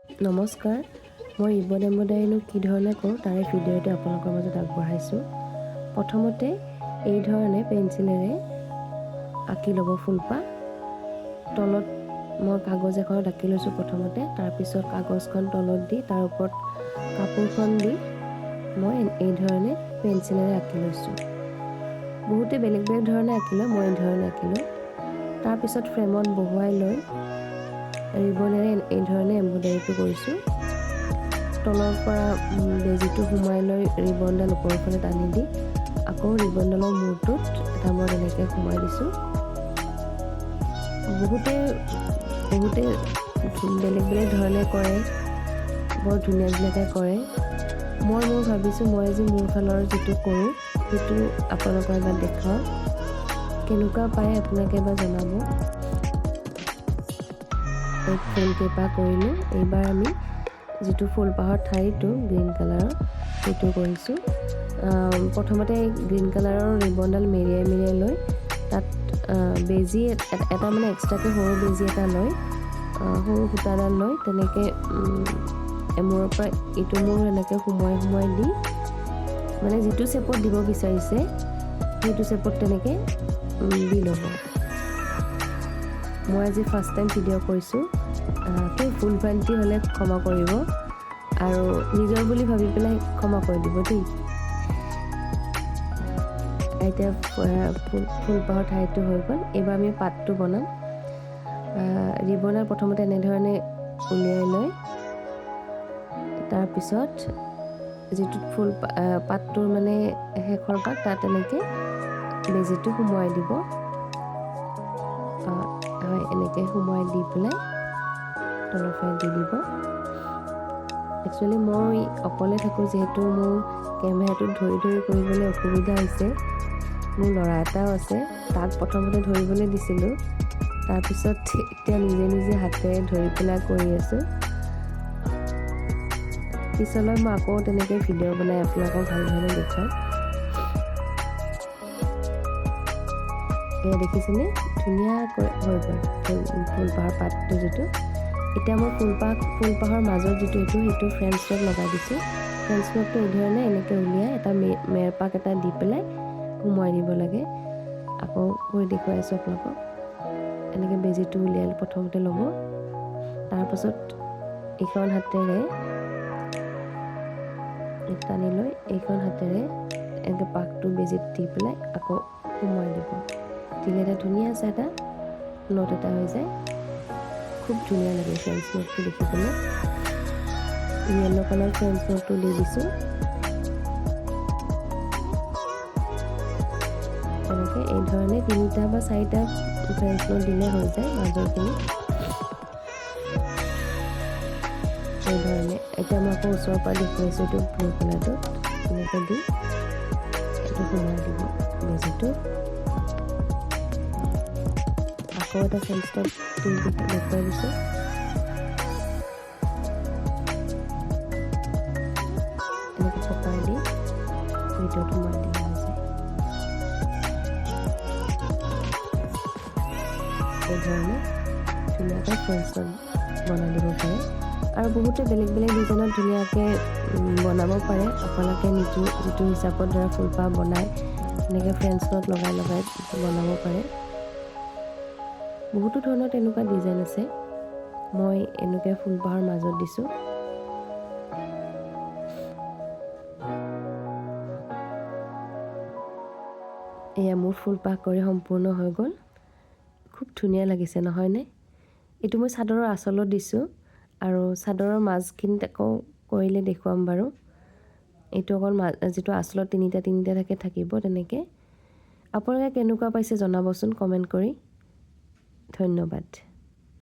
নমস্কাৰ, মই ৰিবন এম্ব্ৰইডাৰীনো কি ধৰণে কৰোঁ তাৰে ভিডিঅ' এটা আপোনালোকৰ মাজত আগবঢ়াইছোঁ। প্ৰথমতে এই ধৰণে পেঞ্চিলেৰে আঁকি ল'ব ফুলপাহ। তলত মই কাগজ এখনত আঁকি লৈছোঁ প্ৰথমতে, তাৰপিছত কাগজখন তলত দি তাৰ ওপৰত কাপোৰখন দি মই এই ধৰণে পেঞ্চিলেৰে আঁকি লৈছোঁ। বহুতে বেলেগ বেলেগ ধৰণে আঁকিলে, মই এই ধৰণে আঁকিলোঁ। তাৰপিছত ফ্ৰেমত বহুৱাই লৈ ৰিবনেৰে এই ধৰণে এম্ব্ৰইডাৰীটো কৰিছোঁ। তলৰ পৰা বেজিটো সোমাই লৈ ৰিবনডাল ওপৰৰ ফালে টানি দি আকৌ ৰিবনডালৰ মূৰটোত এটা মই তেনেকৈ সোমাই দিছোঁ। বহুতে বেলেগ বেলেগ ধৰণে কৰে, বৰ ধুনীয়া ধুনীয়াকৈ কৰে। মই ভাবিছোঁ মই আজি মোৰ ফালৰ যিটো কৰোঁ সেইটো আপোনালোকক এবাৰ দেখাওঁ, কেনেকুৱা পায় আপোনালোকে এবাৰ জনাব। ফুল কেইপাহ কৰিলোঁ। এইবাৰ আমি যিটো ফুলপাহৰ ঠাইটো গ্ৰীণ কালাৰৰ সেইটো কৰিছোঁ। প্ৰথমতে গ্ৰীণ কালাৰৰ ৰিবনডাল মেৰিয়াই লৈ তাত বেজি এটা মানে এক্সট্ৰাকৈ সৰু বেজি এটা লৈ সৰু সূতাডাল লৈ তেনেকৈ এমূৰৰ পৰা ইটো মূৰ এনেকৈ সোমোৱাই দি মানে যিটো শ্বেপত দিব বিচাৰিছে সেইটো শ্বেপত তেনেকৈ দি ল'ব। মই আজি ফাৰ্ষ্ট টাইম ভিডিঅ' কৰিছোঁ, সেই ভুল ভ্ৰান্তি হ'লে ক্ষমা কৰিব আৰু নিজৰ বুলি ভাবি পেলাই ক্ষমা কৰি দিব দেই। এতিয়া ফুলপাহৰ ঠাইটো হৈ গ'ল। এইবাৰ আমি পাতটো বনাম। ৰিবনাৰ প্ৰথমতে এনেধৰণে উলিয়াই লৈ তাৰপিছত যিটো পাতটোৰ মানে শেষৰ পাত তাত এনেকৈ বেজিটো সোমোৱাই দিব। হয়, এনেকৈ সোমোৱাই দি পেলাই তলৰ ফালে দি দিব। একচুৱেলি মই অকলে থাকোঁ যিহেতু মোৰ কেমেৰাটো ধৰি কৰিবলৈ অসুবিধা হৈছে। মোৰ ল'ৰা এটাও আছে, তাক প্ৰথমতে ধৰিবলৈ দিছিলোঁ, তাৰপিছত এতিয়া নিজে হাতেৰে ধৰি পেলাই কৰি আছোঁ। পিছলৈ মই আকৌ তেনেকৈ ভিডিঅ' বনাই আপোনালোকক ভাল ধৰণে দেখুৱাম। এয়া দেখিছেনে, ধুনীয়াকৈ হৈ গ'ল ফুলপাহৰ পাতটো যিটো। এতিয়া মই ফুলপাহৰ মাজত যিটো সেইটো ফ্ৰেঞ্চ নট লগাই দিছোঁ। ফ্ৰেঞ্চ নটটো এই ধৰণে এনেকৈ উলিয়াই এটা মেৰপাক এটা দি পেলাই সোমোৱাই দিব লাগে। আকৌ কৰি দেখুৱাই আছোঁ আপোনালোকক। এনেকৈ বেজিটো উলিয়াই প্ৰথমতে ল'ব, তাৰপাছত এইখন হাতেৰে টানি লৈ এইখন হাতেৰে এনেকৈ পাকটো বেজিত দি পেলাই আকৌ সোমোৱাই দিব। দিলে এটা ধুনীয়া এটা নট এটা হৈ যায়। খুব ধুনীয়া লাগে ফ্ৰেঞ্চ নটটো দেখিবলৈ। য়েল্ল' কালাৰ ফ্ৰেঞ্চ নটটো দি দিছোঁ। এনেকৈ এই ধৰণে 3টা বা 4টা ফ্ৰেঞ্চ নট দিলে হৈ যায় মাজৰখিনি। এই ধৰণে এতিয়া মই আকৌ ওচৰৰ পৰা দেখুৱাইছোঁ এইটো ব্লু কালাৰটো এনেকৈ দি এইটো সোমাই দিব বেজিটো। আকৌ এটা ফ্ৰেঞ্চ নট দেখুৱাই দিছোঁ। এনেকৈ পকাই দি ভিতৰত সোমাই দিয়া হৈ যায়। এই ধৰণে ধুনীয়াকৈ ফ্ৰেঞ্চ নট বনাই দিব পাৰে। আৰু বহুতে বেলেগ বেলেগ ডিজাইনত ধুনীয়াকৈ বনাব পাৰে। আপোনালোকে যিটো হিচাপত ধৰা ফুলপাহ বনায় এনেকৈ ফ্ৰেঞ্চ নট লগাই বনাব পাৰে। বহুতো ধৰণৰ তেনেকুৱা ডিজাইন আছে। মই এনেকৈ ফুলপাহৰ মাজত দিছোঁ। এয়া মোৰ ফুলপাহ কৰি সম্পূৰ্ণ হৈ গ'ল। খুব ধুনীয়া লাগিছে নহয়নে? এইটো মই চাদৰৰ আঁচলত দিছোঁ আৰু চাদৰৰ মাজখিনিত আকৌ কৰিলে দেখুৱাম বাৰু। এইটো অকল যিটো আঁচলত তিনিটা থাকিব তেনেকৈ। আপোনালোকে কেনেকুৱা পাইছে জনাবচোন কমেণ্ট কৰি। ধন্যবাদ।